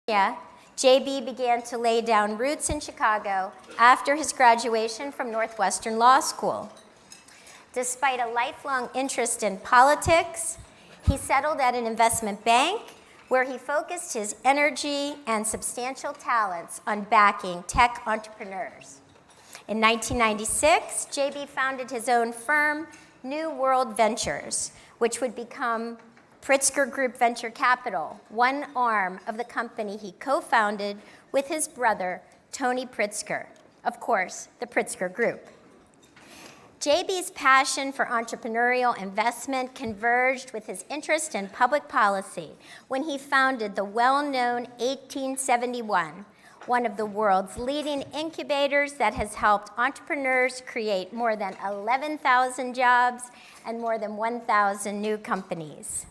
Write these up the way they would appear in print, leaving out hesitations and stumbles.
Yeah, JB began to lay down roots in Chicago after his graduation from Northwestern Law School. Despite a lifelong interest in politics, he settled at an investment bank where he focused his energy and substantial talents on backing tech entrepreneurs. In 1996, JB founded his own firm, New World Ventures, which would become Pritzker Group Venture Capital, one arm of the company he co-founded with his brother, Tony Pritzker. Of course, the Pritzker Group. JB's passion for entrepreneurial investment converged with his interest in public policy when he founded the well-known 1871, one of the world's leading incubators that has helped entrepreneurs create more than 11,000 jobs and more than 1,000 new companies.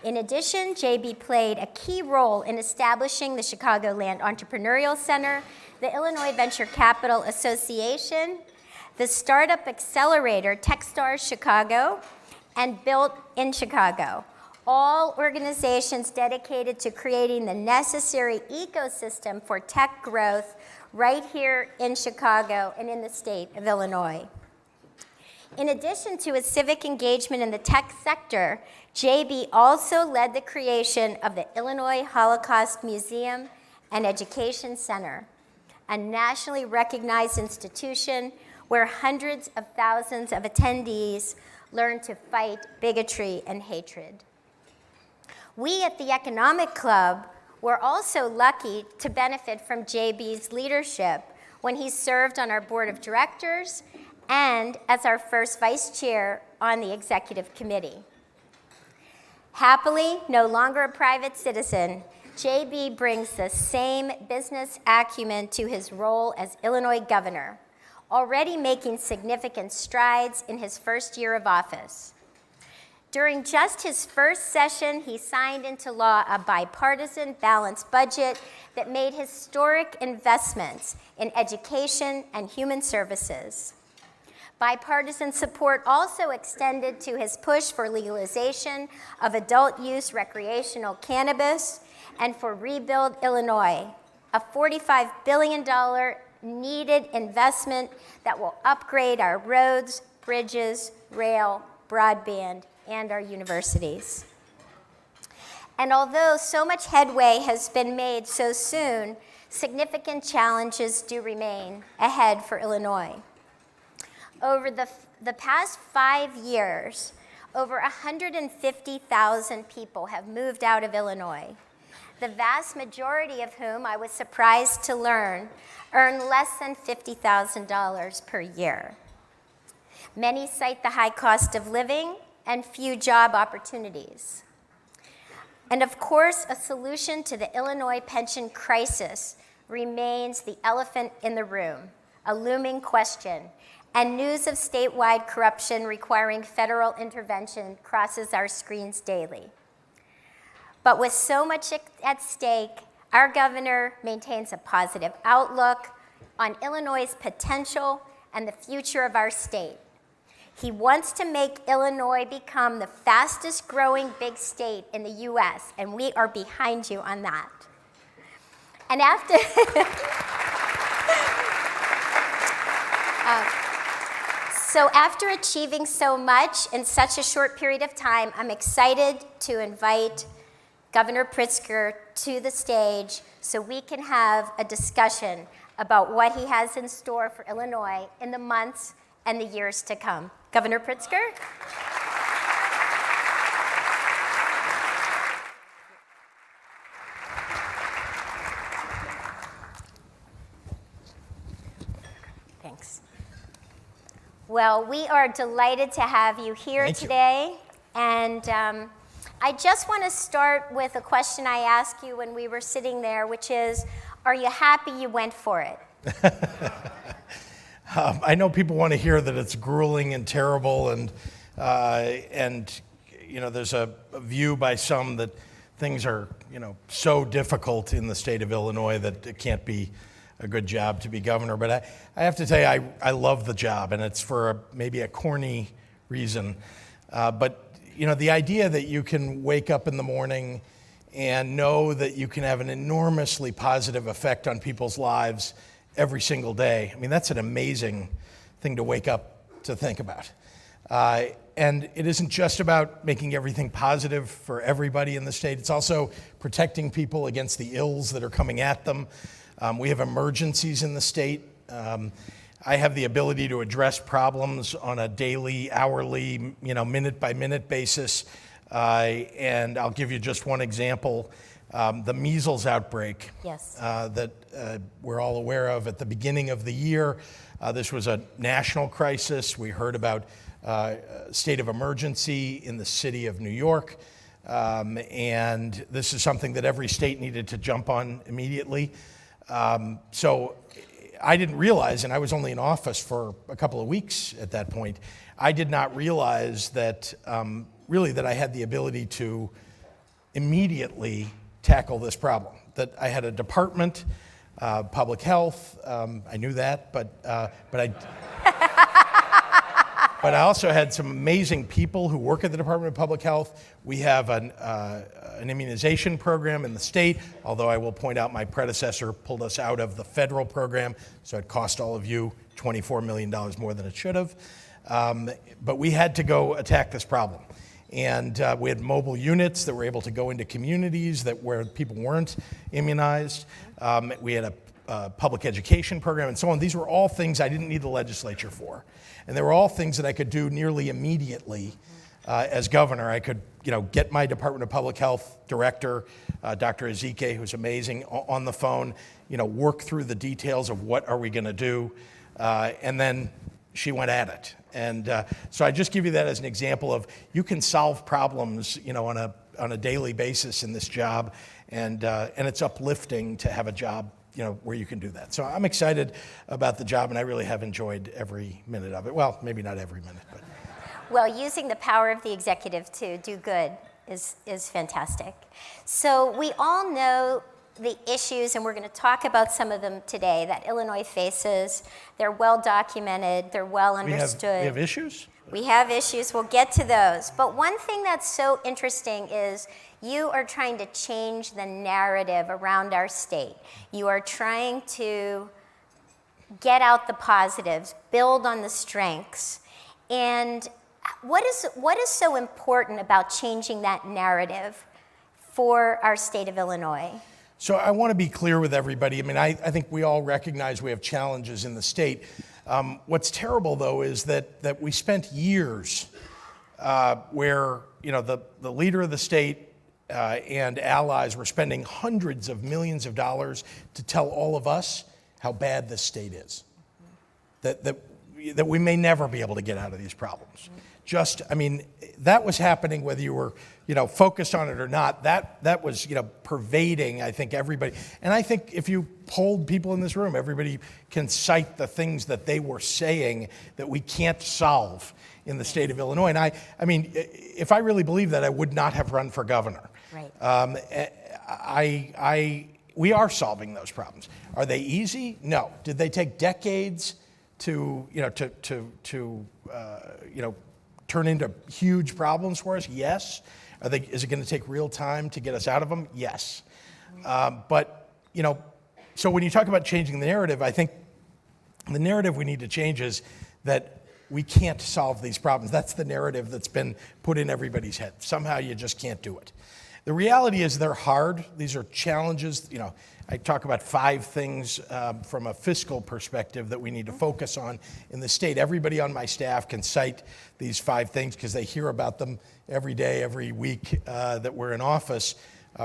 In addition, JB played a key role in establishing the Chicagoland Entrepreneurial Center, the Illinois Venture Capital Association, the Startup Accelerator Techstars Chicago, and Built in Chicago, all organizations dedicated to creating the necessary ecosystem for tech growth right here in Chicago and in the state of Illinois. In addition to his civic engagement in the tech sector, JB also led the creation of the Illinois Holocaust Museum and Education Center, a nationally recognized institution where hundreds of thousands of attendees learn to fight bigotry and hatred. We at the Economic Club were also lucky to benefit from JB's leadership when he served on our board of directors and as our first vice chair on the executive committee. Happily, no longer a private citizen, JB brings the same business acumen to his role as Illinois governor, already making significant strides in his first year of office. During just his first session, he signed into law a bipartisan balanced budget that made historic investments in education and human services. Bipartisan support also extended to his push for legalization of adult use recreational cannabis and for Rebuild Illinois, a $45 billion needed investment that will upgrade our roads, bridges, rail, broadband, and our universities. And although so much headway has been made so soon, significant challenges do remain ahead for Illinois. Over the past 5 years, over 150,000 people have moved out of Illinois, the vast majority of whom, I was surprised to learn, earn less than $50,000 per year. Many cite the high cost of living and few job opportunities. And of course, a solution to the Illinois pension crisis remains the elephant in the room, a looming question, and news of statewide corruption requiring federal intervention crosses our screens daily. But with so much at stake, our governor maintains a positive outlook on Illinois' potential and the future of our state. He wants to make Illinois become the fastest growing big state in the US, and we are behind you on that. And after, so after achieving so much in such a short period of time, I'm excited to invite Governor Pritzker to the stage so we can have a discussion about what he has in store for Illinois in the months and the years to come. Governor Pritzker? Thanks. Well, we are delighted to have you here today. And I just want to start with a question I asked you when we were sitting there, which is, are you happy you went for it? I know people want to hear that it's grueling and terrible, and you know, there's a view by some that things are, you know, so difficult in the state of Illinois that it can't be a good job to be governor. But I have to tell you, I love the job, and it's for maybe a corny reason. But you know, the idea that you can wake up in the morning and know that you can have an enormously positive effect on people's lives every single day. I mean, that's an amazing thing to wake up to think about. And it isn't just about making everything positive for everybody in the state. It's also protecting people against the ills that are coming at them. We have emergencies in the state. I have the ability to address problems on a daily, hourly, minute-by-minute basis. And I'll give you just one example. The measles outbreak that we're all aware of at the beginning of the year. This was a national crisis. We heard about state of emergency in the city of New York. And this is something that every state needed to jump on immediately. So I didn't realize, and I was only in office for a couple of weeks at that point, I did not realize that really that I had the ability to immediately tackle this problem. That I had a department, public health, I knew that, but I also had some amazing people who work at the Department of Public Health. We have an immunization program in the state, although I will point out my predecessor pulled us out of the federal program, so it cost all of you $24 million more than it should have. But we had to go attack this problem. And we had mobile units that were able to go into communities where people weren't immunized. We had a public education program and so on. These were all things I didn't need the legislature for. And they were all things that I could do nearly immediately as governor. I could get my Department of Public Health director, Dr. Ezike, who's amazing, on the phone, work through the details of what are we going to do. And then she went at it. And so I just give you that as an example of you can solve problems, on a daily basis in this job, and it's uplifting to have a job, where you can do that. So I'm excited about the job, and I really have enjoyed every minute of it. Well, maybe not every minute, but. Well, using the power of the executive to do good is fantastic. So we all know the issues, and we're going to talk about some of them today, that Illinois faces. They're well documented, they're well understood. We have issues? We have issues, we'll get to those. But one thing that's so interesting is you are trying to change the narrative around our state. You are trying to get out the positives, build on the strengths. And what is so important about changing that narrative for our state of Illinois? So I want to be clear with everybody. I mean, I think we all recognize we have challenges in the state. What's terrible, though, is that we spent years where the leader of the state and allies were spending hundreds of millions of dollars to tell all of us how bad this state is, that we may never be able to get out of these problems. That was happening whether you were, focused on it or not. That was, pervading, I think, everybody. And I think if you polled people in this room, everybody can cite the things that they were saying that we can't solve in the state of Illinois. And I mean, if I really believed that, I would not have run for governor. Right. We are solving those problems. Are they easy? No. Did they take decades to turn into huge problems for us? Yes. Is it going to take real time to get us out of them? Yes. But so when you talk about changing the narrative, I think the narrative we need to change is that we can't solve these problems. That's the narrative that's been put in everybody's head. Somehow you just can't do it. The reality is they're hard. These are challenges. I talk about 5 things from a fiscal perspective that we need to focus on in the state. Everybody on my staff can cite these 5 things because they hear about them every day, every week that we're in office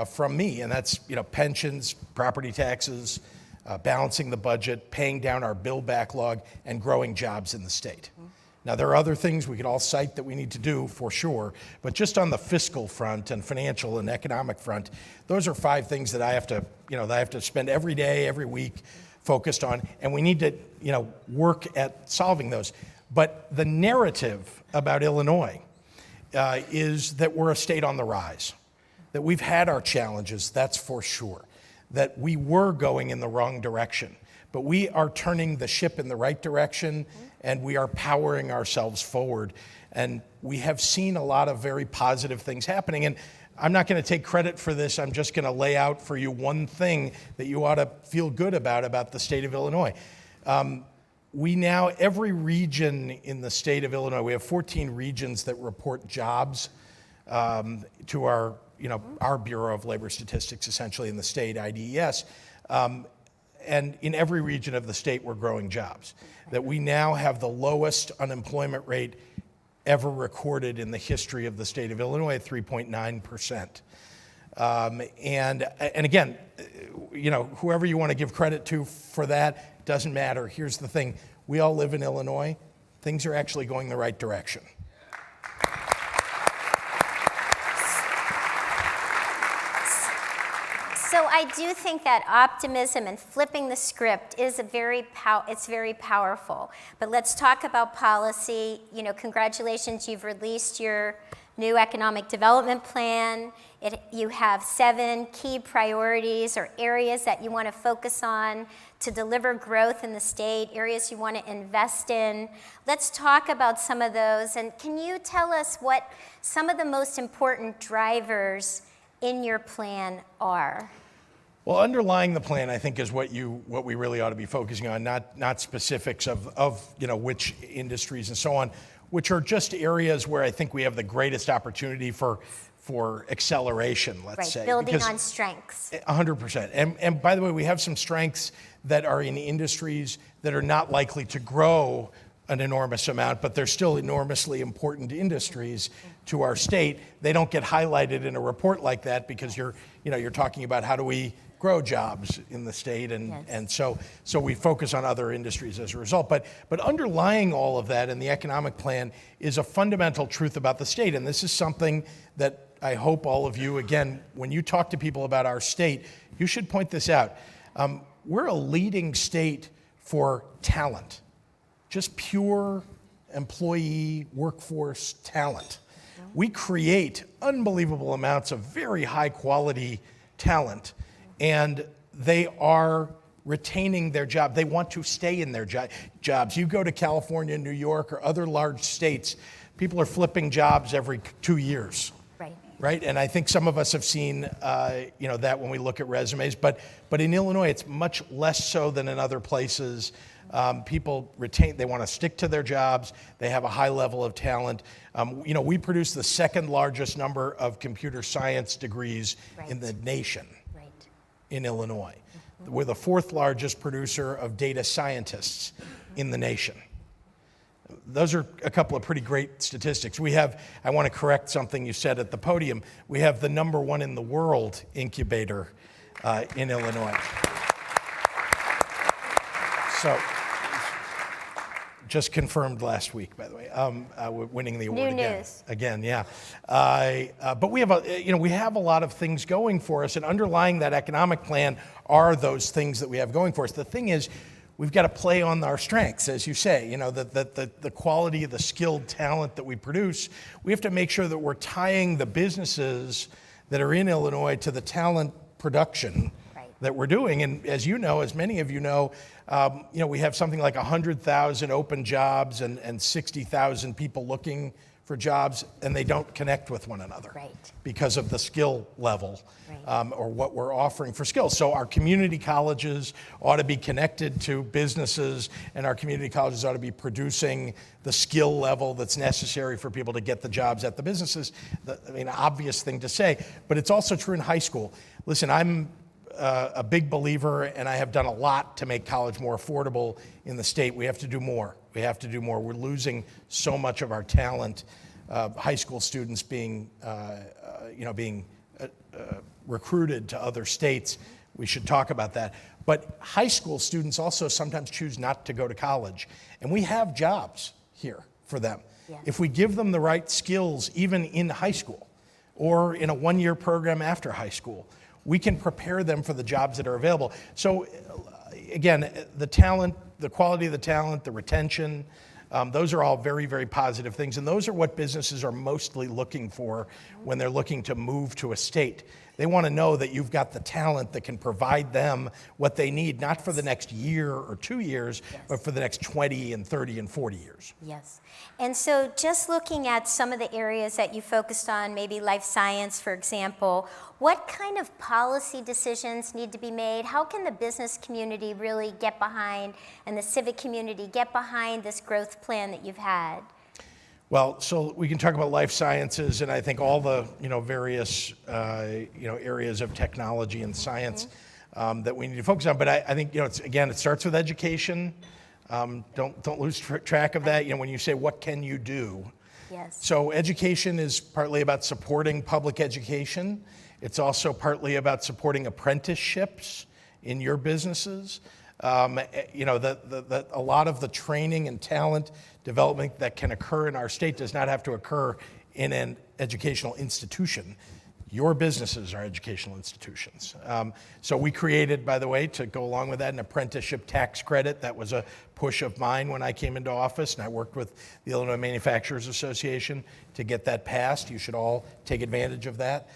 from me. And that's, pensions, property taxes, balancing the budget, paying down our bill backlog, and growing jobs in the state. Now, there are other things we could all cite that we need to do for sure, but just on the fiscal front and financial and economic front, those are 5 things that I have to spend every day, every week focused on, and we need to, work at solving those. But the narrative about Illinois is that we're a state on the rise, that we've had our challenges, that's for sure, that we were going in the wrong direction. but we are turning the ship in the right direction, and we are powering ourselves forward. And we have seen a lot of very positive things happening. And I'm not going to take credit for this. I'm just going to lay out for you one thing that you ought to feel good about the state of Illinois. We now, every region in the state of Illinois, we have 14 regions that report jobs to our Bureau of Labor Statistics, essentially in the state, IDES. And in every region of the state, we're growing jobs. That we now have the lowest unemployment rate ever recorded in the history of the state of Illinois at 3.9%. And again, whoever you want to give credit to for that, doesn't matter. Here's the thing. We all live in Illinois. Things are actually going the right direction. So I do think that optimism and flipping the script is very powerful. But let's talk about policy. Congratulations, you've released your new economic development plan. You have 7 key priorities or areas that you want to focus on to deliver growth in the state, areas you want to invest in. Let's talk about some of those. And can you tell us what some of the most important drivers in your plan are? Well, underlying the plan, I think, is what we really ought to be focusing on, not specifics of which industries and so on, which are just areas where I think we have the greatest opportunity for acceleration, let's say. Building on strengths. 100%. And by the way, we have some strengths that are in industries that are not likely to grow an enormous amount, but they're still enormously important industries to our state. They don't get highlighted in a report like that because you're talking about how do we grow jobs in the state, and so we focus on other industries as a result. But underlying all of that in the economic plan is a fundamental truth about the state, and this is something that I hope all of you, again, when you talk to people about our state, you should point this out. We're a leading state for talent, just pure employee workforce talent. We create unbelievable amounts of very high quality talent, and they are retaining their job. They want to stay in their jobs. You go to California, New York, or other large states, people are flipping jobs every 2 years. Right? And I think some of us have seen that when we look at resumes, but in Illinois, it's much less so than in other places. People retain, they want to stick to their jobs. They have a high level of talent. We produce the second largest number of computer science degrees in the nation in Illinois. We're the 4th largest producer of data scientists in the nation. Those are a couple of pretty great statistics. I want to correct something you said at the podium. We have the #1 in the world incubator in Illinois. So, just confirmed last week, by the way, winning the award New again. News. Again, yeah. But we have a lot of things going for us, and underlying that economic plan are those things that we have going for us. The thing is, we've got to play on our strengths, as you say, the quality of the skilled talent that we produce. We have to make sure that we're tying the businesses that are in Illinois to the talent production that we're doing. And as you know, as many of you know, we have something like 100,000 open jobs and 60,000 people looking for jobs, and they don't connect with one another because of the skill level or what we're offering for skills. So our community colleges ought to be connected to businesses, and our community colleges ought to be producing the skill level that's necessary for people to get the jobs at the businesses. Obvious thing to say, but it's also true in high school. Listen, I'm a big believer, and I have done a lot to make college more affordable in the state. We have to do more. We're losing so much of our talent. High school students being recruited to other states. We should talk about that. But high school students also sometimes choose not to go to college, and we have jobs here for them. If we give them the right skills, even in high school or in a 1-year program after high school, we can prepare them for the jobs that are available. So again, the talent, the quality of the talent, the retention, those are all very, very positive things. And those are what businesses are mostly looking for when they're looking to move to a state. They want to know that you've got the talent that can provide them what they need, not for the next year or 2 years, but for the next 20 and 30 and 40 years. Yes. And so just looking at some of the areas that you focused on, maybe life science, for example, what kind of policy decisions need to be made? How can the business community really get behind, and the civic community get behind this growth plan that you've had? Well, so we can talk about life sciences, and I think all the various areas of technology and science that we need to focus on. But I think it starts with education. Don't lose track of that. When you say what can you do, Yes. So education is partly about supporting public education. It's also partly about supporting apprenticeships in your businesses. That a lot of the training and talent development that can occur in our state does not have to occur in an educational institution. Your businesses are educational institutions. So we created, by the way, to go along with that, an apprenticeship tax credit. That was a push of mine when I came into office, and I worked with the Illinois Manufacturers Association to get that passed. You should all take advantage of that.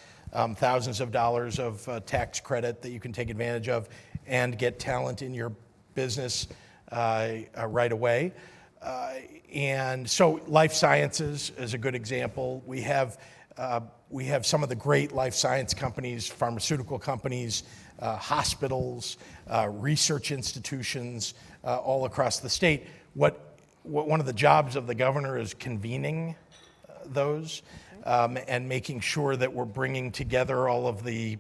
Thousands of dollars of tax credit that you can take advantage of and get talent in your business right away. And so life sciences is a good example. We have some of the great life science companies, pharmaceutical companies, hospitals, research institutions all across the state. What one of the jobs of the governor is convening those and making sure that we're bringing together all of the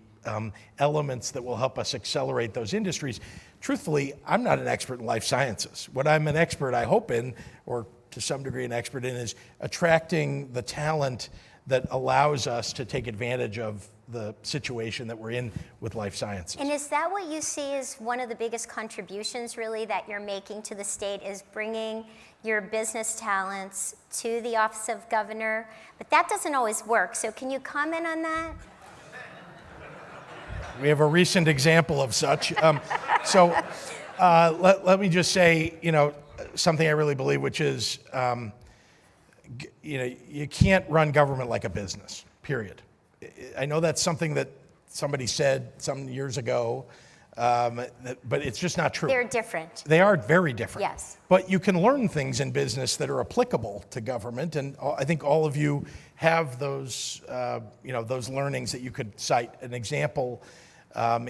elements that will help us accelerate those industries. Truthfully, I'm not an expert in life sciences. What I'm an expert, I hope in, or to some degree an expert in, is attracting the talent that allows us to take advantage of the situation that we're in with life sciences. And is that what you see as one of the biggest contributions really that you're making to the state, is bringing your business talents to the office of governor? But that doesn't always work, so can you comment on that? We have a recent example of such. Let me just say, something I really believe, which is, you can't run government like a business, period. I know that's something that somebody said some years ago, but it's just not true. They're different. They are very different. Yes. But you can learn things in business that are applicable to government, and I think all of you have those, those learnings that you could cite. An example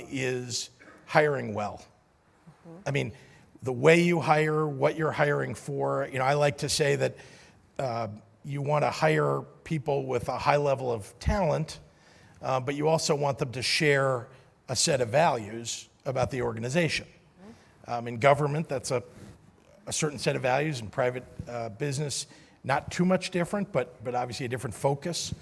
is hiring well. I mean, the way you hire, what you're hiring for. I like to say that you want to hire people with a high level of talent, but you also want them to share a set of values about the organization. In government, that's a certain set of values. In private business, not too much different, but obviously a different focus.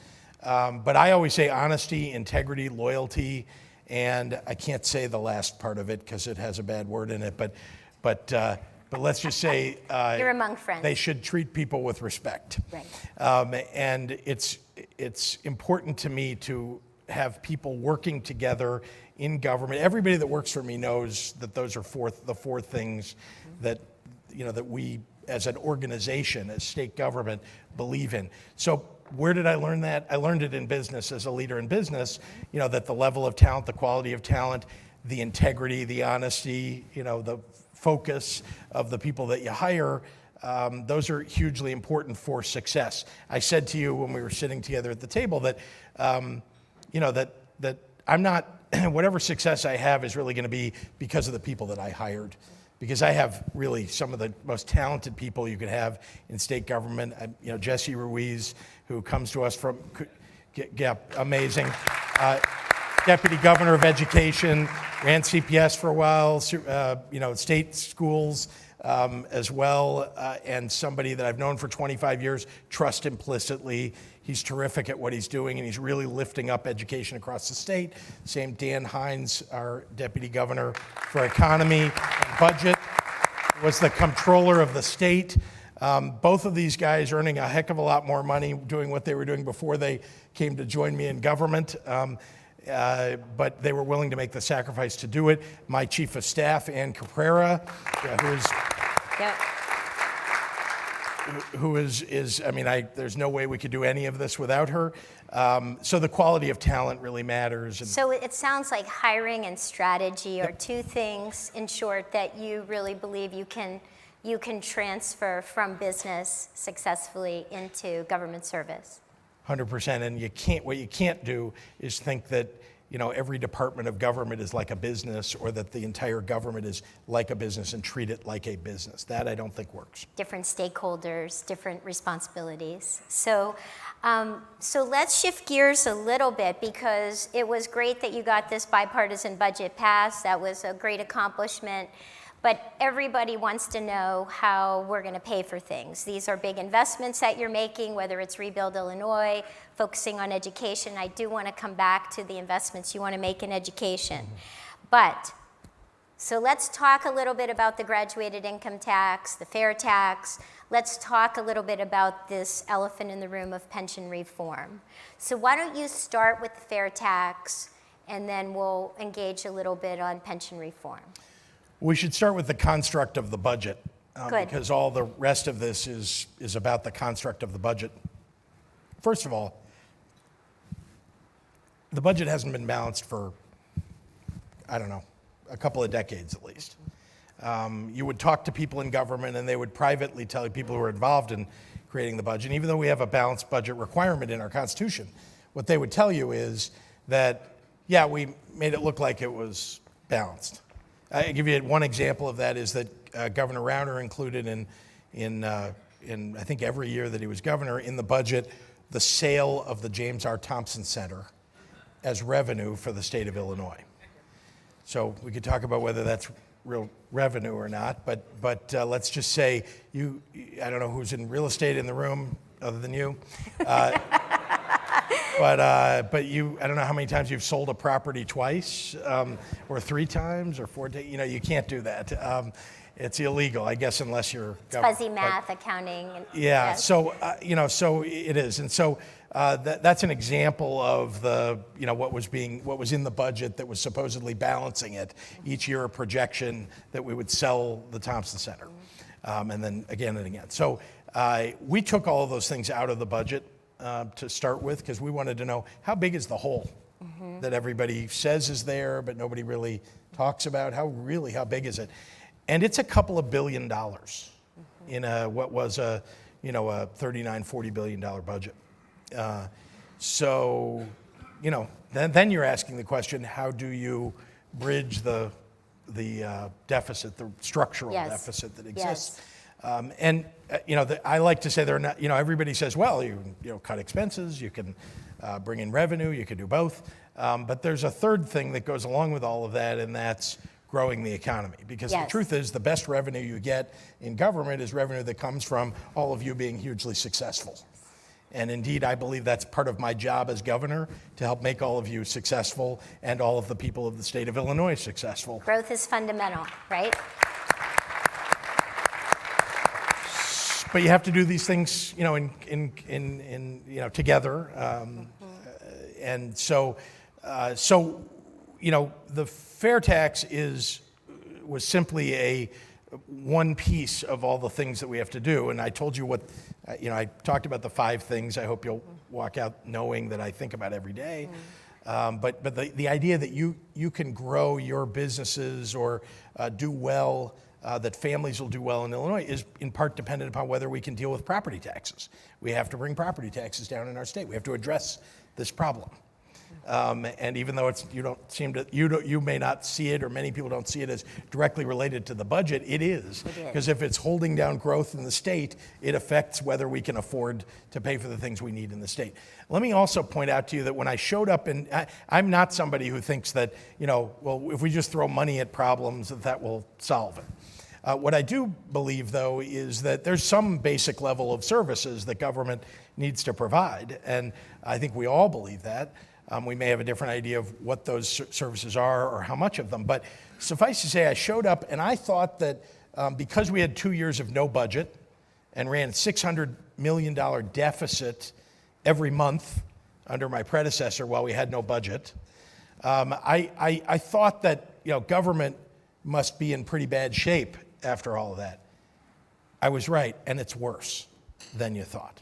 But I always say honesty, integrity, loyalty, and I can't say the last part of it because it has a bad word in it, but let's just say you're among friends. They should treat people with respect. Right. And it's important to me to have people working together in government. Everybody that works for me knows that those are the four things that that we as an organization, as state government, believe in. So where did I learn that? I learned it in business as a leader in business, that the level of talent, the quality of talent, the integrity, the honesty, the focus of the people that you hire, those are hugely important for success. I said to you when we were sitting together at the table that, that I'm not, whatever success I have is really going to be because of the people that I hired. Because I have really some of the most talented people you could have in state government. Jesse Ruiz, who comes to us from, amazing. Deputy Governor of Education, ran CPS for a while, state schools as well, and somebody that I've known for 25 years, trust implicitly. He's terrific at what he's doing, and he's really lifting up education across the state. Same Dan Hines, our Deputy Governor for Economy and Budget, was the comptroller of the state. Both of these guys earning a heck of a lot more money doing what they were doing before they came to join me in government. But they were willing to make the sacrifice to do it. My Chief of Staff, Ann Caprera, who is who is I mean, there's no way we could do any of this without her. So the quality of talent really matters. And So it sounds like hiring and strategy are two things, in short, that you really believe you can transfer from business successfully into government service. 100%. And what you can't do is think that, every department of government is like a business, or that the entire government is like a business and treat it like a business. That I don't think works. Different stakeholders, different responsibilities. So let's shift gears a little bit, because it was great that you got this bipartisan budget passed. That was a great accomplishment. But everybody wants to know how we're going to pay for things. These are big investments that you're making, whether it's Rebuild Illinois, focusing on education. I do want to come back to the investments you want to make in education. So let's talk a little bit about the graduated income tax, the fair tax. Let's talk a little bit about this elephant in the room of pension reform. So why don't you start with the fair tax, and then we'll engage a little bit on pension reform. We should start with the construct of the budget, Good. because all the rest of this is about the construct of the budget. First of all, the budget hasn't been balanced for, I don't know, a couple of decades at least. You would talk to people in government, and they would privately tell you, people who are involved in creating the budget, and even though we have a balanced budget requirement in our Constitution, what they would tell you is that, yeah, we made it look like it was balanced. I give you one example of that is that Governor Rauner included in I think every year that he was governor in the budget the sale of the James R. Thompson Center as revenue for the state of Illinois. So we could talk about whether that's real revenue or not, but let's just say I don't know who's in real estate in the room other than you. But I don't know how many times you've sold a property twice, or 3 times, or 4 days. You can't do that. It's illegal, I guess, unless you're Fuzzy math, accounting. Yeah. Yes. So so it is, and so that's an example of what was in the budget that was supposedly balancing it each year, a projection that we would sell the Thompson Center, and then again and again. So we took all of those things out of the budget. To start with, because we wanted to know how big is the hole that everybody says is there, but nobody really talks about. How big is it? And it's a couple of $1 billion in what was a $39-40 billion budget. So then you're asking the question: how do you bridge the deficit, the structural deficit that exists? Yes. I like to say they're not, everybody says, well, you cut expenses, you can bring in revenue, you can do both. But there's a third thing that goes along with all of that, and that's growing the economy. Because the truth is, the best revenue you get in government is revenue that comes from all of you being hugely successful. And indeed, I believe that's part of my job as governor, to help make all of you successful and all of the people of the state of Illinois successful. Growth is fundamental, right? But you have to do these things, together, and so the fair tax was simply one piece of all the things that we have to do. And I told you I talked about the 5 things. I hope you'll walk out knowing that I think about every day. But the idea that you can grow your businesses or do well. That families will do well in Illinois is in part dependent upon whether we can deal with property taxes. We have to bring property taxes down in our state. We have to address this problem. And even though you may not see it, or many people don't see it as directly related to the budget, it is. Because if it's holding down growth in the state, it affects whether we can afford to pay for the things we need in the state. Let me also point out to you that when I showed up, I'm not somebody who thinks that, if we just throw money at problems, that will solve it. What I do believe, though, is that there's some basic level of services that government needs to provide, and I think we all believe that. We may have a different idea of what those services are or how much of them, but suffice to say, I showed up and I thought that because we had 2 years of no budget and ran $600 million deficit every month under my predecessor while we had no budget, I thought that government must be in pretty bad shape after all of that. I was right, and it's worse. than you thought.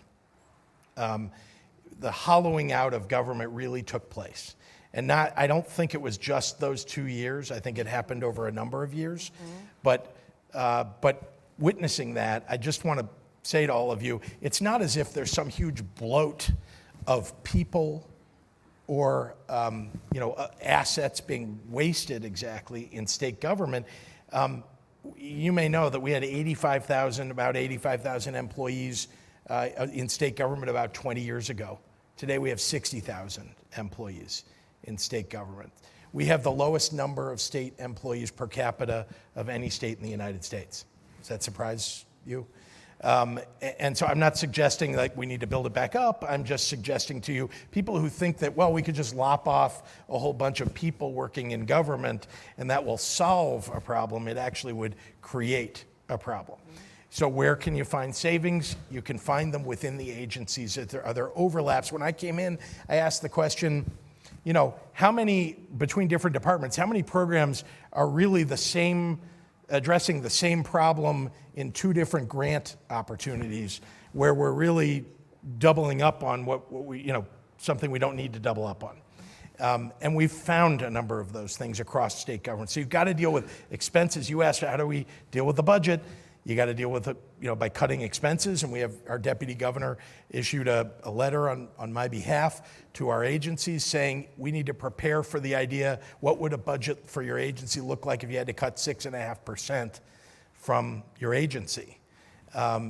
The hollowing out of government really took place. And I don't think it was just those 2 years. I think it happened over a number of years. But witnessing that, I just want to say to all of you, it's not as if there's some huge bloat of people or assets being wasted exactly in state government. You may know that we had about 85,000 employees in state government about 20 years ago. Today we have 60,000 employees in state government. We have the lowest number of state employees per capita of any state in the United States. Does that surprise you? And so I'm not suggesting like we need to build it back up. I'm just suggesting to you, people who think that, well, we could just lop off a whole bunch of people working in government and that will solve a problem, it actually would create a problem. So where can you find savings? You can find them within the agencies. Are there overlaps? When I came in, I asked the question, how many, between different departments, how many programs are really the same, addressing the same problem in two different grant opportunities where we're really doubling up on what we, something we don't need to double up on. And we've found a number of those things across state government. So you've got to deal with expenses. You asked, how do we deal with the budget? You got to deal with it, by cutting expenses. And we have our deputy governor issued a letter on my behalf to our agencies saying we need to prepare for the idea, what would a budget for your agency look like if you had to cut 6.5% from your agency?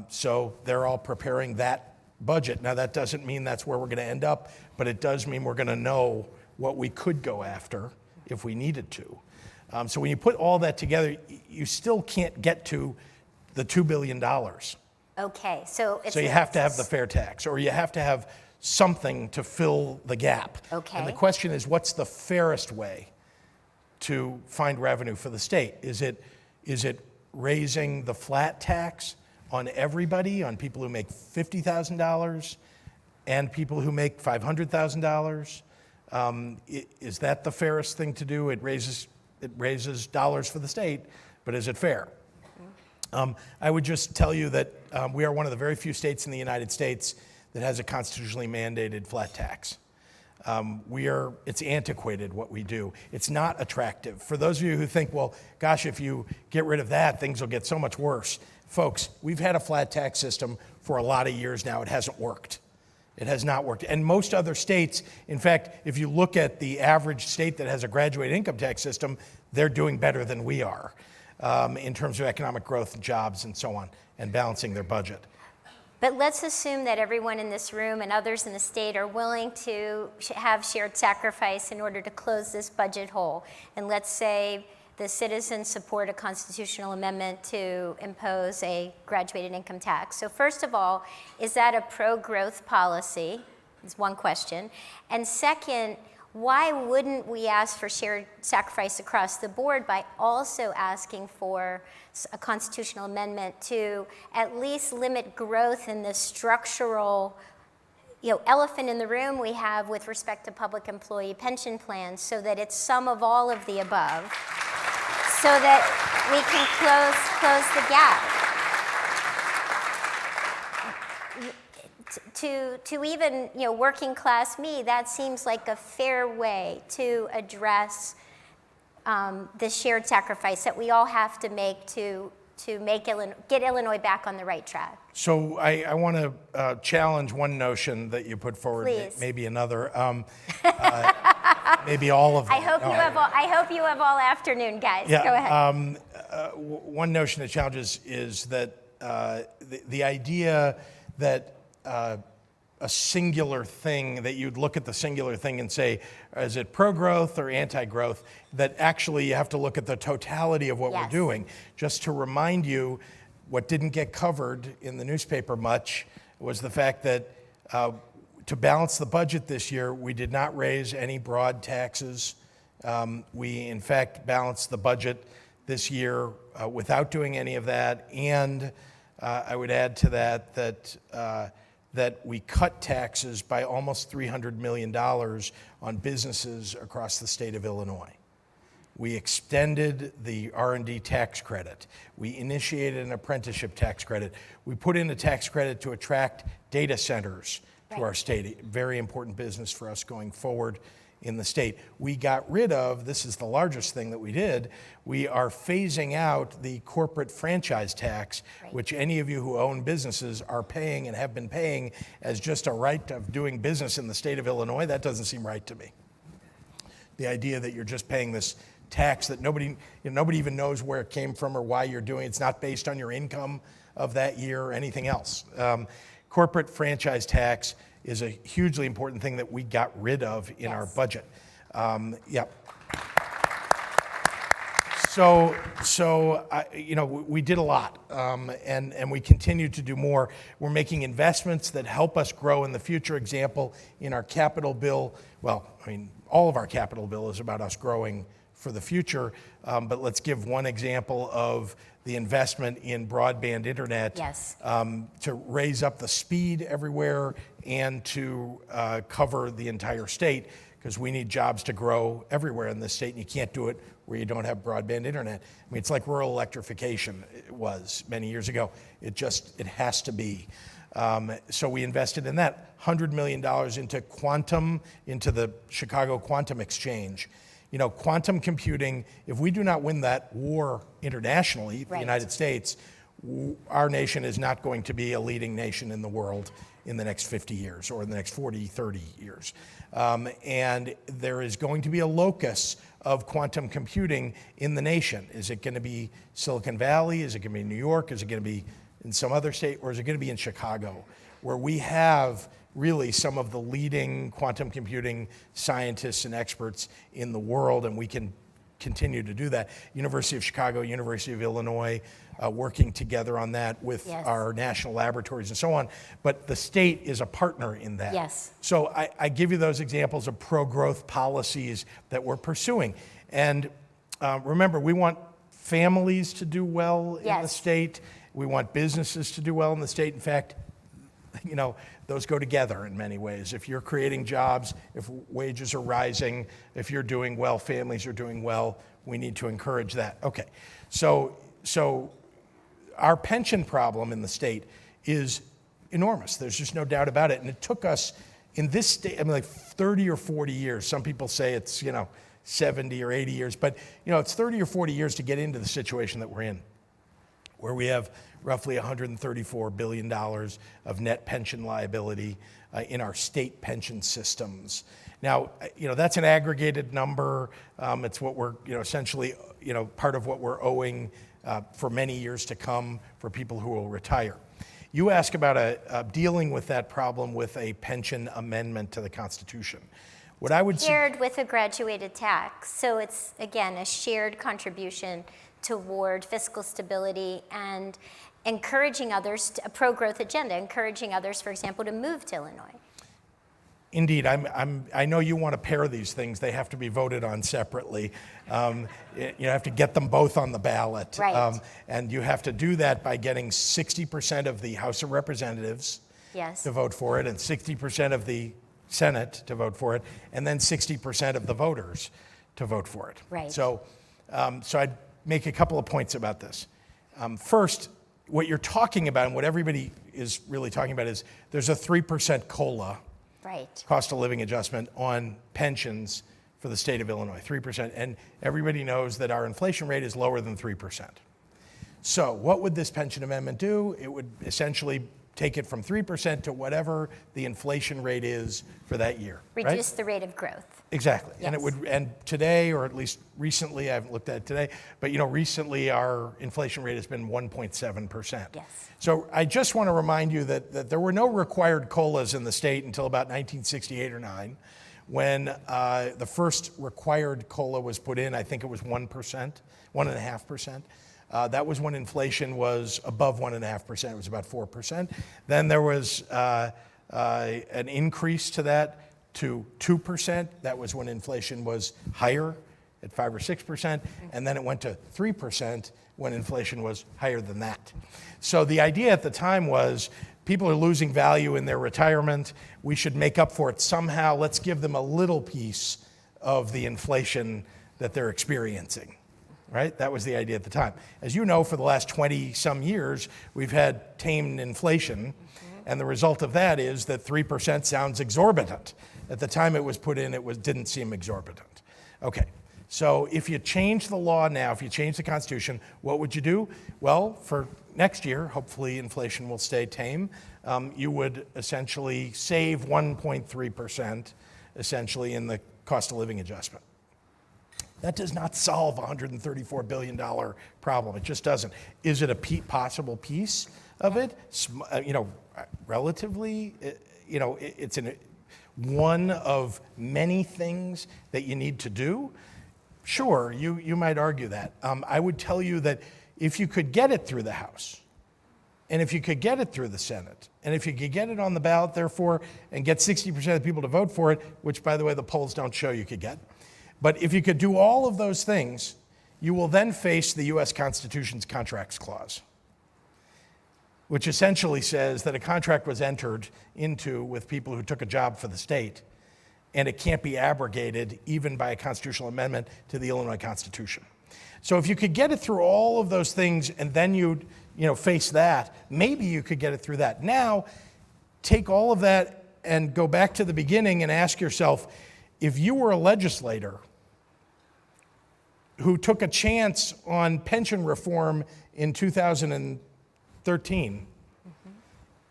So they're all preparing that budget. Now that doesn't mean that's where we're going to end up, but it does mean we're going to know what we could go after if we needed to. So when you put all that together, you still can't get to the $2 billion. Okay, so you have to have the fair tax, or you have to have something to fill the gap. Okay. And the question is, what's the fairest way to find revenue for the state? Is it raising the flat tax on everybody, on people who make $50,000 and people who make $500,000? Is that the fairest thing to do? It raises dollars for the state, but is it fair? I would just tell you that we are one of the very few states in the United States that has a constitutionally mandated flat tax. It's antiquated what we do. It's not attractive. For those of you who think, well, gosh, if you get rid of that, things will get so much worse. Folks, we've had a flat tax system for a lot of years now. It hasn't worked. It has not worked. And most other states, in fact, if you look at the average state that has a graduated income tax system, they're doing better than we are. In terms of economic growth and jobs and so on, and balancing their budget. But let's assume that everyone in this room and others in the state are willing to have shared sacrifice in order to close this budget hole. And let's say the citizens support a constitutional amendment to impose a graduated income tax. So first of all, is that a pro-growth policy? Is one question. And second, why wouldn't we ask for shared sacrifice across the board by also asking for a constitutional amendment to at least limit growth in the structural elephant in the room we have with respect to public employee pension plans, so that it's some of all of the above, so that we can close the gap. To even working class me, that seems like a fair way to address the shared sacrifice that we all have to make to get Illinois back on the right track. So I want to challenge one notion that you put forward. Please. Maybe another, maybe all of them. I hope you have all afternoon, guys. Yeah, Go ahead. One notion that challenges is that the idea that a singular thing, that you'd look at the singular thing and say, is it pro-growth or anti-growth? That actually you have to look at the totality of what we're doing. Just to remind you, what didn't get covered in the newspaper much was the fact that to balance the budget this year, we did not raise any broad taxes. We, in fact, balanced the budget this year without doing any of that. And I would add to that we cut taxes by almost $300 million on businesses across the state of Illinois. We extended the R&D tax credit. We initiated an apprenticeship tax credit. We put in a tax credit to attract data centers to our state. Very important business for us going forward in the state. We got rid of, this is the largest thing that we did, we are phasing out the corporate franchise tax, which any of you who own businesses are paying and have been paying as just a right of doing business in the state of Illinois. That doesn't seem right to me. The idea that you're just paying this tax that nobody even knows where it came from or why you're doing it. It's not based on your income of that year or anything else. Corporate franchise tax is a hugely important thing that we got rid of in our budget. We did a lot, and we continue to do more. We're making investments that help us grow in the future. Example, in our capital bill, all of our capital bill is about us growing for the future, but let's give one example of the investment in broadband internet to raise up the speed everywhere and to cover the entire state, because we need jobs to grow everywhere in the state, and you can't do it where you don't have broadband internet. It's like rural electrification was many years ago. It has to be. So we invested in that, $100 million into quantum, into the Chicago Quantum Exchange. Quantum computing, if we do not win that war internationally, the United States, our nation is not going to be a leading nation in the world in the next 50 years or in the next 40, 30 years. And there is going to be a locus of quantum computing in the nation. Is it going to be Silicon Valley? Is it going to be New York? Is it going to be in some other state? Or is it going to be in Chicago, where we have really some of the leading quantum computing scientists and experts in the world, and we can continue to do that. University of Chicago, University of Illinois, working together on that with our national laboratories and so on. But the state is a partner in that. So I give you those examples of pro-growth policies that we're pursuing. And remember, we want families to do well in the state. We want businesses to do well in the state. In fact, those go together in many ways. If you're creating jobs, if wages are rising, if you're doing well, families are doing well, we need to encourage that. Okay, so our pension problem in the state is enormous. There's just no doubt about it. And it took us in this state, like 30 or 40 years. Some people say it's, 70 or 80 years, but it's 30 or 40 years to get into the situation that we're in, where we have roughly $134 billion of net pension liability in our state pension systems. Now, that's an aggregated number. It's what we're, essentially, part of what we're owing for many years to come for people who will retire. You ask about dealing with that problem with a pension amendment to the Constitution. What I would shared with a graduated tax. So it's, again, a shared contribution toward fiscal stability and encouraging others, a pro-growth agenda, encouraging others, for example, to move to Illinois. Indeed, I know you want to pair these things. They have to be voted on separately. You have to get them both on the ballot. And you have to do that by getting 60% of the House of Representatives to vote for it, and 60% of the Senate to vote for it, and then 60% of the voters to vote for it. So I'd make a couple of points about this. First, what you're talking about and what everybody is really talking about is there's a 3% COLA, cost of living adjustment, on pensions for the state of Illinois, 3%. And everybody knows that our inflation rate is lower than 3%. So what would this pension amendment do? It would essentially take it from 3% to whatever the inflation rate is for that year. Reduce the rate of growth. Exactly. And it would, and today, or at least recently, I haven't looked at it today, but recently our inflation rate has been 1.7%. So I just want to remind you that there were no required COLAs in the state until about 1968 or 9, when the first required COLA was put in. I think it was 1%, 1.5%. That was when inflation was above 1.5%. It was about 4%. Then there was an increase to that to 2%. That was when inflation was higher at 5 or 6%. And then it went to 3% when inflation was higher than that. So the idea at the time was people are losing value in their retirement. We should make up for it somehow. Let's give them a little piece of the inflation that they're experiencing, right? That was the idea at the time. As you know, for the last 20 some years, we've had tamed inflation, and the result of that is that 3% sounds exorbitant. At the time it was put in, didn't seem exorbitant. Okay, so if you change the law now, if you change the Constitution, what would you do? Well, for next year, hopefully inflation will stay tame. You would essentially save 1.3% essentially in the cost of living adjustment. That does not solve a $134 billion problem. It just doesn't. Is it a possible piece of it? Relatively, it's one of many things that you need to do. Sure, you might argue that. I would tell you that if you could get it through the House, and if you could get it through the Senate, and if you could get it on the ballot, therefore, and get 60% of the people to vote for it, which, by the way, the polls don't show you could get, but if you could do all of those things, you will then face the U.S. Constitution's Contracts Clause, which essentially says that a contract was entered into with people who took a job for the state, and it can't be abrogated even by a constitutional amendment to the Illinois Constitution. So if you could get it through all of those things and then you'd face that, maybe you could get it through that. Now, take all of that and go back to the beginning and ask yourself, if you were a legislator who took a chance on pension reform in 2013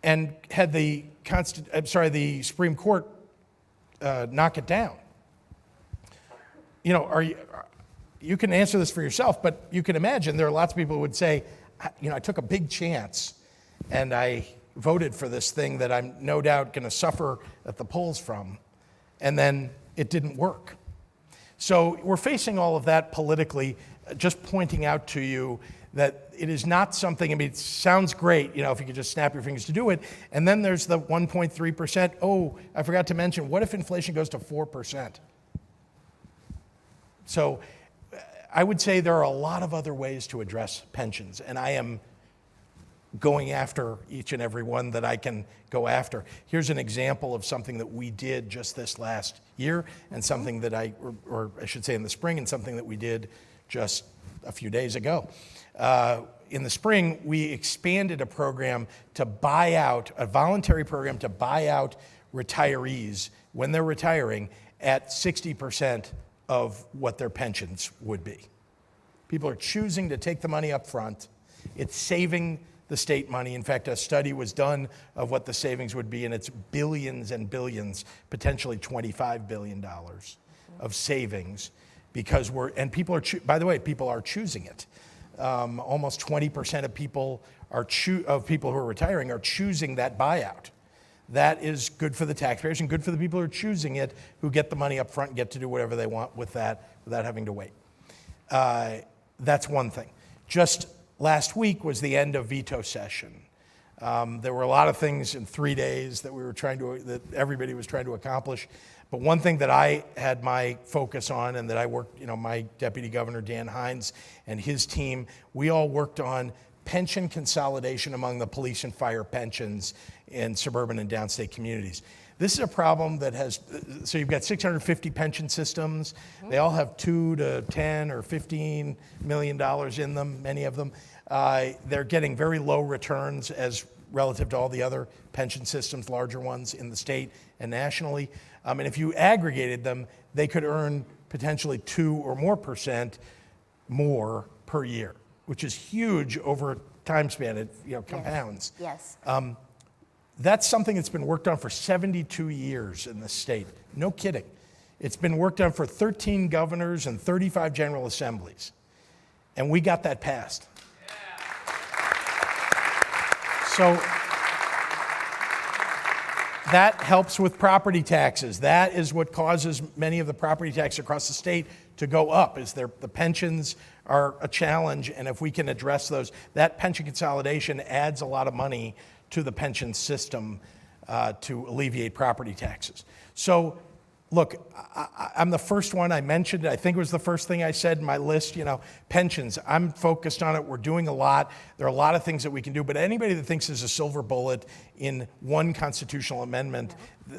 and had the Supreme Court knock it down, you can answer this for yourself, but you can imagine there are lots of people who would say, I took a big chance and I voted for this thing that I'm no doubt going to suffer at the polls from, and then it didn't work. So we're facing all of that politically, just pointing out to you that it is not something, it sounds great, if you could just snap your fingers to do it, and then there's the 1.3%. Oh, I forgot to mention, what if inflation goes to 4%? So I would say there are a lot of other ways to address pensions, and I am going after each and every one that I can go after. Here's an example of something that we did just this last year, and something that or I should say in the spring, and something that we did just a few days ago. In the spring, we expanded a program to buy out, a voluntary program to buy out retirees when they're retiring at 60% of what their pensions would be. People are choosing to take the money up front. It's saving the state money. In fact, a study was done of what the savings would be, and it's billions and billions, potentially $25 billion of savings, because people are, by the way, people are choosing it. Almost 20% of people who are retiring are choosing that buyout. That is good for the taxpayers and good for the people who are choosing it, who get the money up front and get to do whatever they want with that without having to wait. That's one thing. Just last week was the end of veto session. There were a lot of things in 3 days that that everybody was trying to accomplish. But one thing that I had my focus on, and that I worked, my Deputy Governor Dan Hines and his team, we all worked on pension consolidation among the police and fire pensions in suburban and downstate communities. This is a problem that so you've got 650 pension systems. They all have $2 to $10 or $15 million in them, many of them. They're getting very low returns as relative to all the other pension systems, larger ones in the state and nationally. And if you aggregated them, they could earn potentially 2 or more % more per year, which is huge over a time span. It compounds. Yes. That's something that's been worked on for 72 years in the state. No kidding. It's been worked on for 13 governors and 35 general assemblies. And we got that passed. So that helps with property taxes. That is what causes many of the property taxes across the state to go up, is the pensions are a challenge, and if we can address those, that pension consolidation adds a lot of money to the pension system to alleviate property taxes. So, look, I'm the first one I mentioned. I think it was the first thing I said in my list, pensions. I'm focused on it. We're doing a lot. There are a lot of things that we can do, but anybody that thinks there's a silver bullet in one constitutional amendment,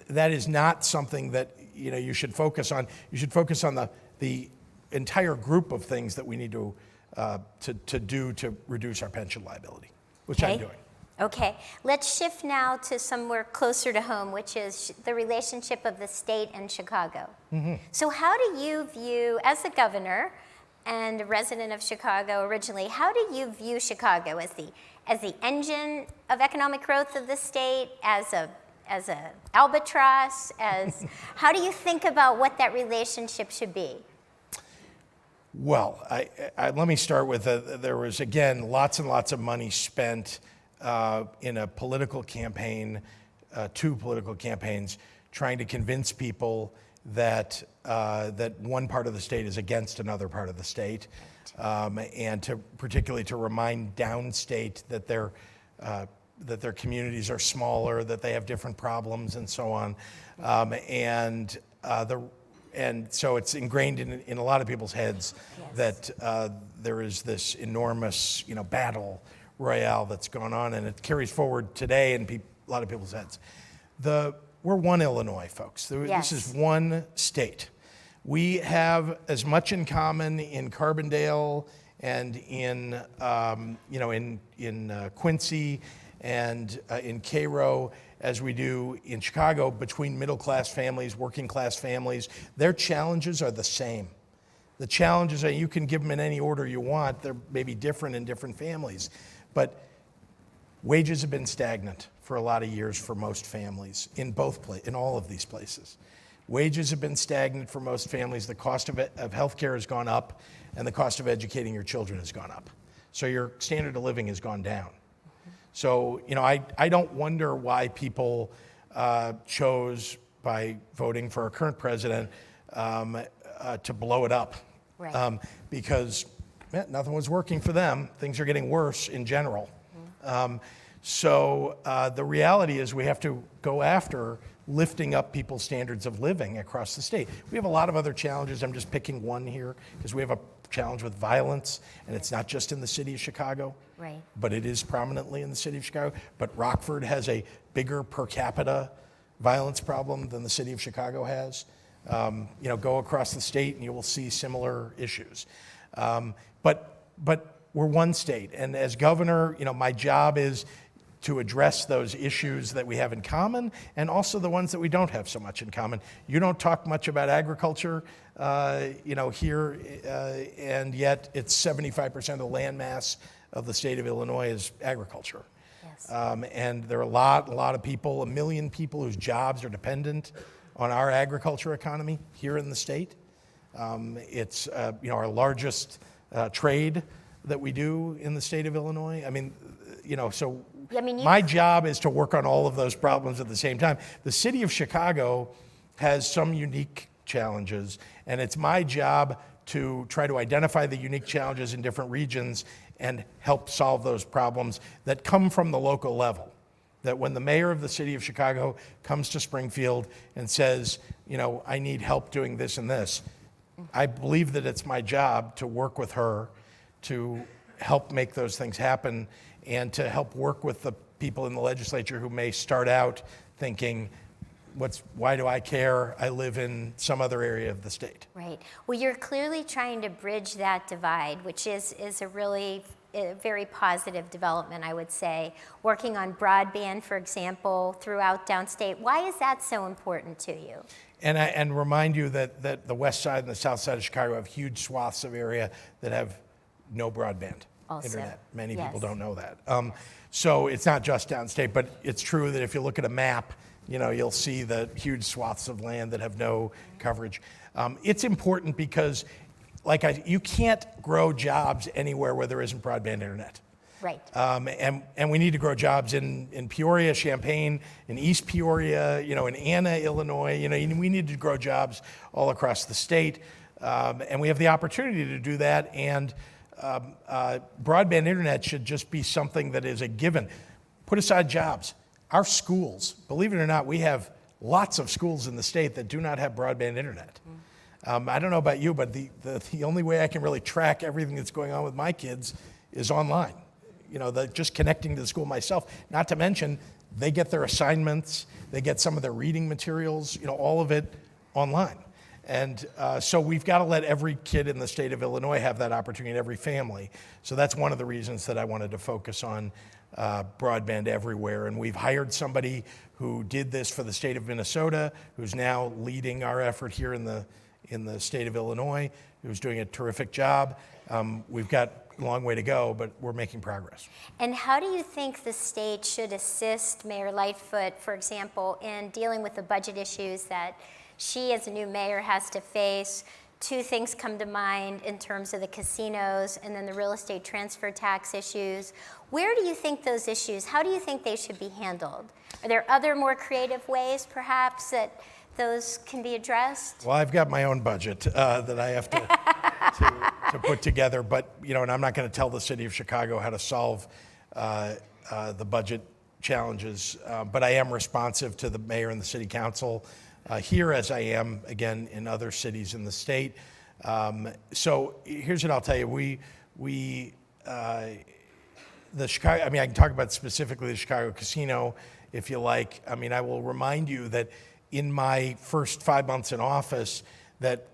that is not something that you should focus on. You should focus on the entire group of things that we need to do to reduce our pension liability, which I'm doing. Okay, let's shift now to somewhere closer to home, which is the relationship of the state and Chicago. So how do you view, as the governor and a resident of Chicago originally, how do you view Chicago as the engine of economic growth of the state, as a albatross, how do you think about what that relationship should be? Well, let me start with there was, again, lots and lots of money spent in a political campaign, 2 political campaigns, trying to convince people that one part of the state is against another part of the state, and particularly to remind downstate that their communities are smaller, that they have different problems, and so on, and so it's ingrained in a lot of people's heads that there is this enormous, battle royale that's going on, and it carries forward today in a lot of people's heads. We're one Illinois, folks. This is one state. We have as much in common in Carbondale and in Quincy and in Cairo as we do in Chicago, between middle-class families, working-class families. Their challenges are the same. The challenges are, you can give them in any order you want. They're maybe different in different families. But wages have been stagnant for a lot of years for most families in all of these places. Wages have been stagnant for most families. The cost of healthcare has gone up, and the cost of educating your children has gone up. So your standard of living has gone down. So, I don't wonder why people chose, by voting for our current president, to blow it up. Right. Because nothing was working for them. Things are getting worse in general. So the reality is we have to go after lifting up people's standards of living across the state. We have a lot of other challenges. I'm just picking one here because we have a challenge with violence, and it's not just in the city of Chicago, right, but it is prominently in the city of Chicago. But Rockford has a bigger per capita violence problem than the city of Chicago has. Go across the state and you will see similar issues. But we're one state, and as governor, my job is to address those issues that we have in common, and also the ones that we don't have so much in common. You don't talk much about agriculture, here, and yet it's 75% of the land mass of the state of Illinois is agriculture. Yes. And there are a lot of people, 1 million people whose jobs are dependent on our agriculture economy here in the state. It's our largest trade that we do in the state of Illinois. My job is to work on all of those problems at the same time. The city of Chicago has some unique challenges, and it's my job to try to identify the unique challenges in different regions and help solve those problems that come from the local level. That when the mayor of the city of Chicago comes to Springfield and says, I need help doing this and this, I believe that it's my job to work with her to help make those things happen, and to help work with the people in the legislature who may start out thinking, why do I care? I live in some other area of the state. Right. Well, you're clearly trying to bridge that divide, which is a really very positive development, I would say. Working on broadband, for example, throughout downstate. Why is that so important to you? And remind you that the west side and the south side of Chicago have huge swaths of area that have no broadband. Also, internet. Many yes. people don't know that. So it's not just downstate, but it's true that if you look at a map, you'll see the huge swaths of land that have no coverage. It's important because, you can't grow jobs anywhere where there isn't broadband internet. Right. And we need to grow jobs in Peoria, Champaign, in East Peoria, in Anna, Illinois. We need to grow jobs all across the state, and we have the opportunity to do that. And broadband internet should just be something that is a given. Put aside jobs. Our schools, believe it or not, we have lots of schools in the state that do not have broadband internet. I don't know about you, but the only way I can really track everything that's going on with my kids is online. Just connecting to the school myself. Not to mention, they get their assignments, they get some of their reading materials, all of it online. And so we've got to let every kid in the state of Illinois have that opportunity, every family. So that's one of the reasons that I wanted to focus on broadband everywhere. And we've hired somebody who did this for the state of Minnesota, who's now leading our effort here in the state of Illinois, who's doing a terrific job. We've got a long way to go, but we're making progress. And how do you think the state should assist Mayor Lightfoot, for example, in dealing with the budget issues that she as a new mayor has to face? Two things come to mind in terms of the casinos and then the real estate transfer tax issues. Where do you think those issues, how do you think they should be handled? Are there other more creative ways perhaps that those can be addressed? Well, I've got my own budget that I have to put together, but and I'm not going to tell the city of Chicago how to solve the budget challenges, but I am responsive to the mayor and the city council here, as I am again in other cities in the state. So here's what I'll tell you: the Chicago. I mean, I can talk about specifically the Chicago casino if you like. I mean, I will remind you that in my first 5 months in office, that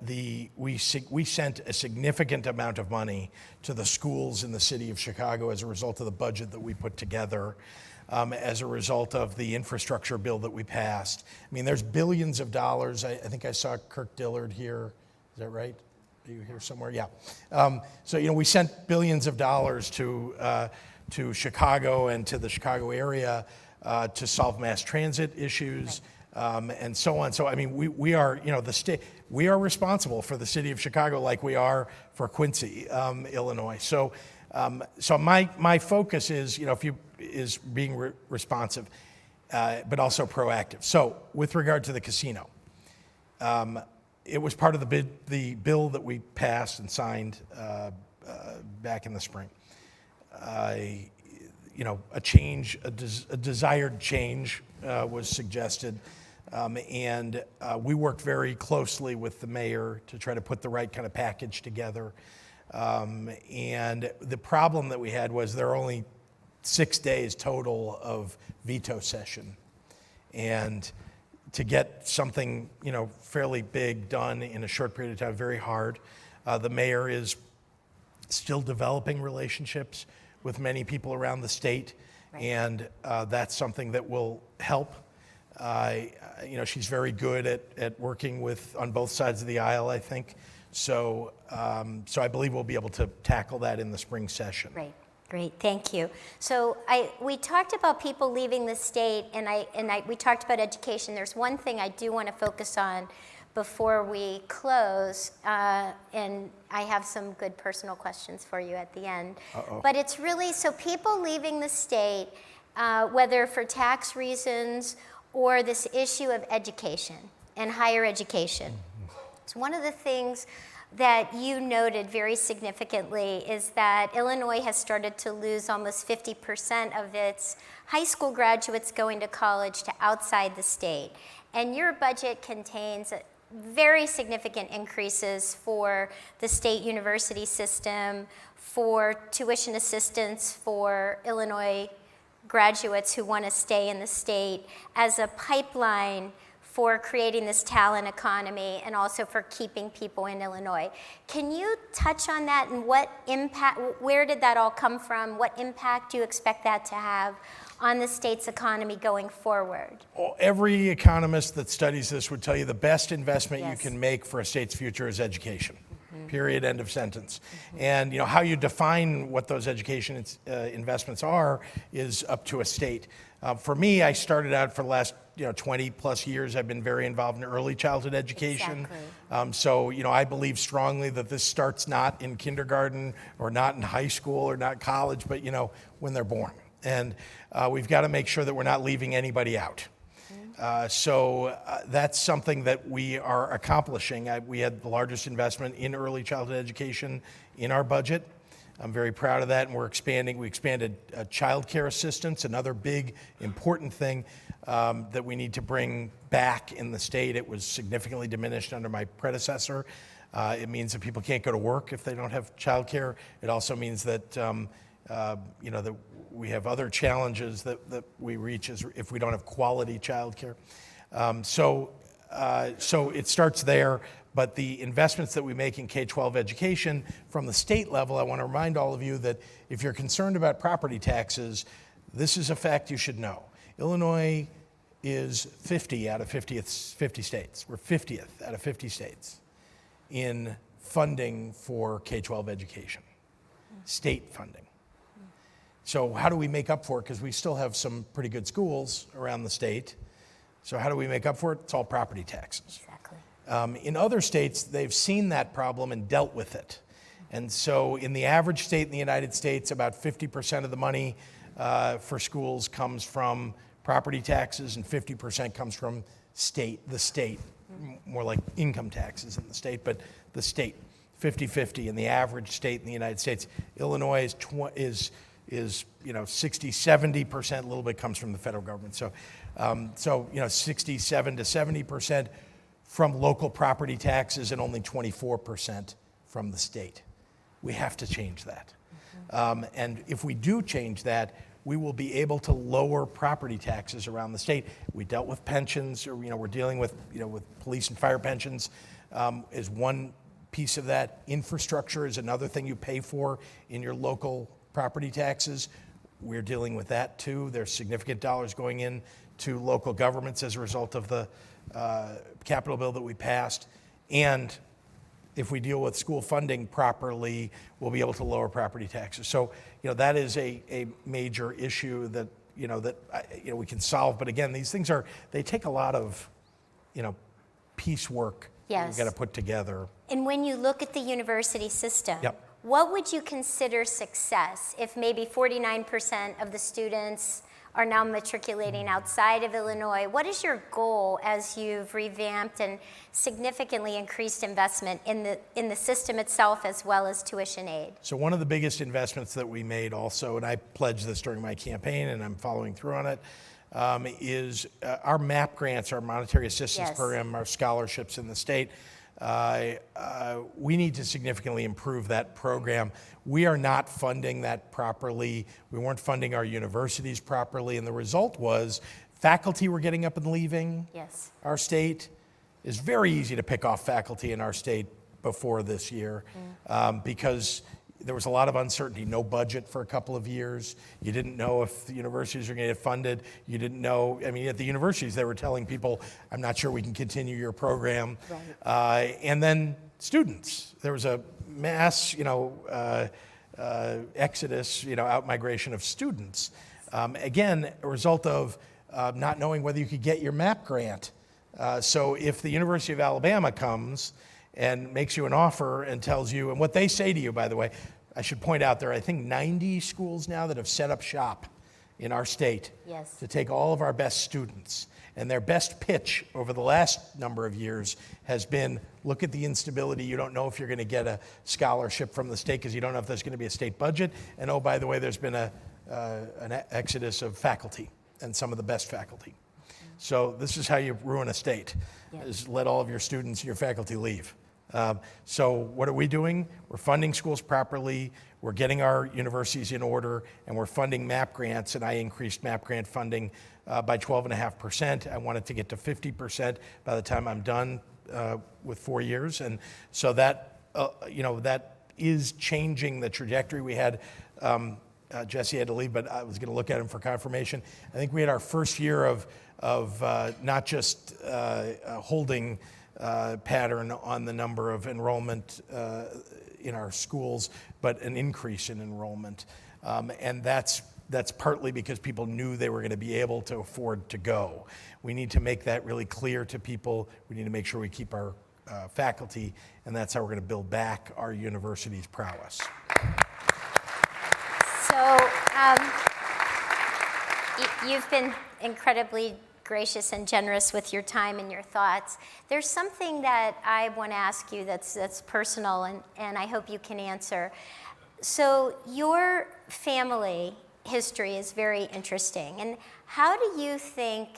we sent a significant amount of money to the schools in the city of Chicago as a result of the budget that we put together, as a result of the infrastructure bill that we passed. I mean, there's billions of dollars. I think I saw Kirk Dillard here. Is that right? Are you here somewhere? Yeah. So we sent billions of dollars to Chicago and to the Chicago area to solve mass transit issues. And so on. So I mean, we are, the state. We are responsible for the city of Chicago, like we are for Quincy, Illinois. So, so my focus is, is being responsive, but also proactive. So, with regard to the casino, it was part of the bill that we passed and signed back in the spring. A change, a desired change was suggested. And we worked very closely with the mayor to try to put the right kind of package together. And the problem that we had was there are only 6 days total of veto session. And to get something, fairly big done in a short period of time, very hard. The mayor is still developing relationships with many people around the state. Right. And that's something that will help. She's very good at working on both sides of the aisle, I think. So, so I believe we'll be able to tackle that in the spring session. Great, thank you. So we talked about people leaving the state, and we talked about education. There's one thing I do want to focus on before we close, and I have some good personal questions for you at the end. Uh-oh. But it's really, so people leaving the state, whether for tax reasons or this issue of education and higher education. It's one of the things that you noted very significantly is that Illinois has started to lose almost 50% of its high school graduates going to college to outside the state. And your budget contains very significant increases for the state university system, for tuition assistance for Illinois graduates who want to stay in the state, as a pipeline for creating this talent economy and also for keeping people in Illinois. Can you touch on that and what impact, where did that all come from? What impact do you expect that to have on the state's economy going forward? Well, every economist that studies this would tell you the best investment Yes. you can make for a state's future is education. Period, end of sentence. And how you define what those education investments are is up to a state. For me, I started out for the last 20 plus years, I've been very involved in early childhood education. Exactly. So I believe strongly that this starts not in kindergarten or not in high school or not college, but when they're born. And we've got to make sure that we're not leaving anybody out. So that's something that we are accomplishing. We had the largest investment in early childhood education in our budget. I'm very proud of that, and we're expanding. We expanded child care assistance, another big, important thing that we need to bring back in the state. It was significantly diminished under my predecessor. It means that people can't go to work if they don't have child care. It also means that that we have other challenges that we reach if we don't have quality child care. So So it starts there, but the investments that we make in K-12 education from the state level, I want to remind all of you that if you're concerned about property taxes, this is a fact you should know. Illinois is 50 out of 50 states. We're 50th out of 50 states in funding for K-12 education, state funding. So how do we make up for it? Because we still have some pretty good schools around the state. So how do we make up for it? It's all property taxes. Exactly. In other states, they've seen that problem and dealt with it. And so in the average state in the United States, about 50% of the money for schools comes from property taxes and 50% comes from the state, more like income taxes in the state, but the state, 50-50 in the average state in the United States. Illinois is 60-70%, a little bit comes from the federal government. So 67 to 70% from local property taxes and only 24% from the state. We have to change that. And if we do change that, we will be able to lower property taxes around the state. We dealt with pensions, or we're dealing with with police and fire pensions is one piece of that. Infrastructure is another thing you pay for in your local property taxes. We're dealing with that too. There's significant dollars going in to local governments as a result of the capital bill that we passed. And if we deal with school funding properly, we'll be able to lower property taxes. So, that is a major issue that we can solve. But again, these things they take a lot of, piecework. Yes. We've got to put together. And when you look at the university system, Yep. What would you consider success if maybe 49% of the students are now matriculating outside of Illinois? What is your goal as you've revamped and significantly increased investment in the system itself as well as tuition aid? So one of the biggest investments that we made also, and I pledged this during my campaign and I'm following through on it, is our MAP grants, our monetary assistance Yes. program, our scholarships in the state. We need to significantly improve that program. We are not funding that properly. We weren't funding our universities properly, and the result was faculty were getting up and leaving. Yes. Our state. It's very easy to pick off faculty in our state before this year because there was a lot of uncertainty, no budget for a couple of years. You didn't know if the universities were going to get funded. You didn't know, at the universities, they were telling people, I'm not sure we can continue your program. Right. And then students, there was a mass, exodus, out-migration of students. Again, a result of not knowing whether you could get your MAP grant. So if the University of Alabama comes and makes you an offer and tells you, and what they say to you, by the way, I should point out there are, I think, 90 schools now that have set up shop in our state Yes. to take all of our best students. And their best pitch over the last number of years has been, look at the instability. You don't know if you're going to get a scholarship from the state because you don't know if there's going to be a state budget. And oh, by the way, there's been an exodus of faculty and some of the best faculty. So this is how you ruin a state, is let all of your students and your faculty leave. So what are we doing? We're funding schools properly, we're getting our universities in order, and we're funding MAP grants, and I increased MAP grant funding by 12.5%. I want it to get to 50% by the time I'm done with 4 years. And so that, that is changing the trajectory. We had, Jesse had to leave, but I was going to look at him for confirmation. I think we had our first year of not just holding pattern on the number of enrollment in our schools, but an increase in enrollment. And that's partly because people knew they were going to be able to afford to go. We need to make that really clear to people. We need to make sure we keep our faculty, and that's how we're going to build back our university's prowess. So you've been incredibly gracious and generous with your time and your thoughts. There's something that I want to ask you that's personal, and I hope you can answer. So your family history is very interesting. And how do you think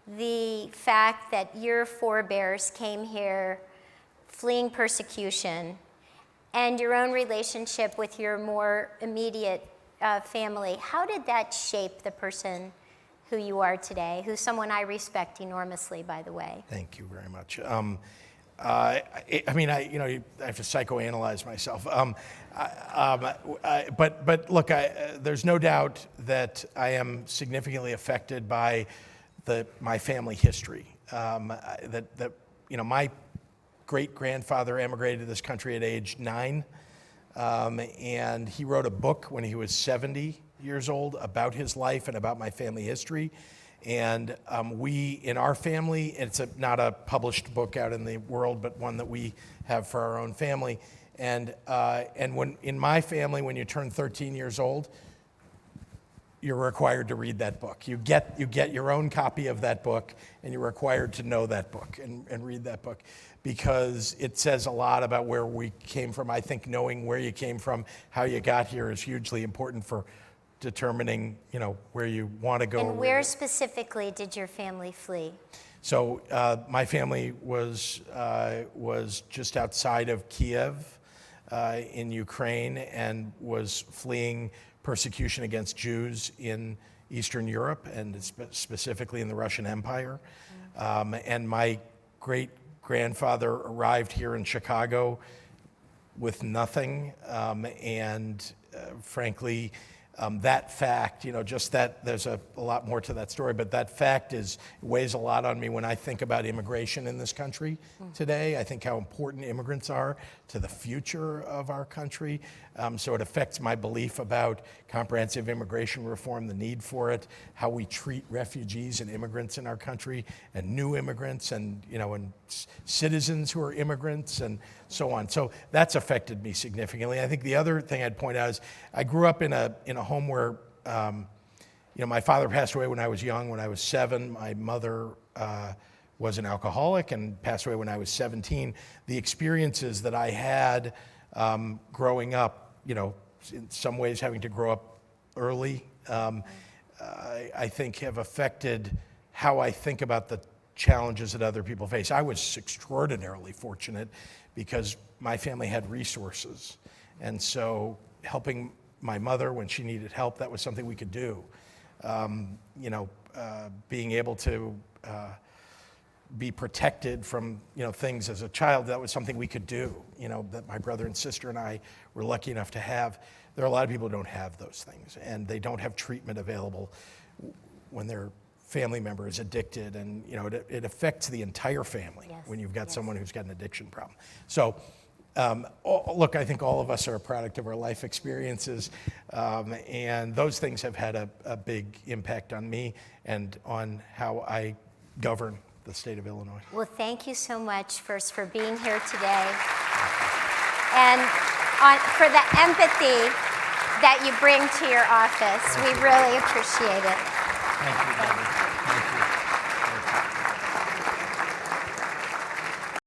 the fact that your forebears came here fleeing persecution and your own relationship with your more immediate family, how did that shape the person who you are today, who's someone I respect enormously, by the way. Thank you very much. I have to psychoanalyze myself. But look, there's no doubt that I am significantly affected by my family history. My great-grandfather emigrated to this country at age 9, and he wrote a book when he was 70 years old about his life and about my family history. And we, in our family, it's not a published book out in the world, but one that we have for our own family. And when in my family, when you turn 13 years old, you're required to read that book. You get your own copy of that book, and you're required to know that book and read that book, because it says a lot about where we came from. I think knowing where you came from, how you got here, is hugely important for determining, where you want to go. And where specifically did your family flee? So my family was just outside of Kiev in Ukraine, and was fleeing persecution against Jews in Eastern Europe, and specifically in the Russian Empire. And my great-grandfather arrived here in Chicago with nothing, and frankly, that fact, just that, there's a lot more to that story, but that fact weighs a lot on me when I think about immigration in this country today. I think how important immigrants are to the future of our country. So it affects my belief about comprehensive immigration reform, the need for it, how we treat refugees and immigrants in our country, and new immigrants, and citizens who are immigrants, and so on. So that's affected me significantly. I think the other thing I'd point out is I grew up in a home where my father passed away when I was young. When I was 7, my mother was an alcoholic and passed away when I was 17. The experiences that I had growing up, in some ways having to grow up early, I think have affected how I think about the challenges that other people face. I was extraordinarily fortunate because my family had resources. And so helping my mother when she needed help, that was something we could do. Being able to be protected from things as a child, that was something we could do, that my brother and sister and I were lucky enough to have. There are a lot of people who don't have those things, and they don't have treatment available when their family member is addicted, and it affects the entire family. Yes. When you've got someone who's got an addiction problem. So look, I think all of us are a product of our life experiences, and those things have had a big impact on me and on how I govern the state of Illinois. Well, thank you so much, first, for being here today, and for the empathy that you bring to your office. We really appreciate it. Thank you, Debbie.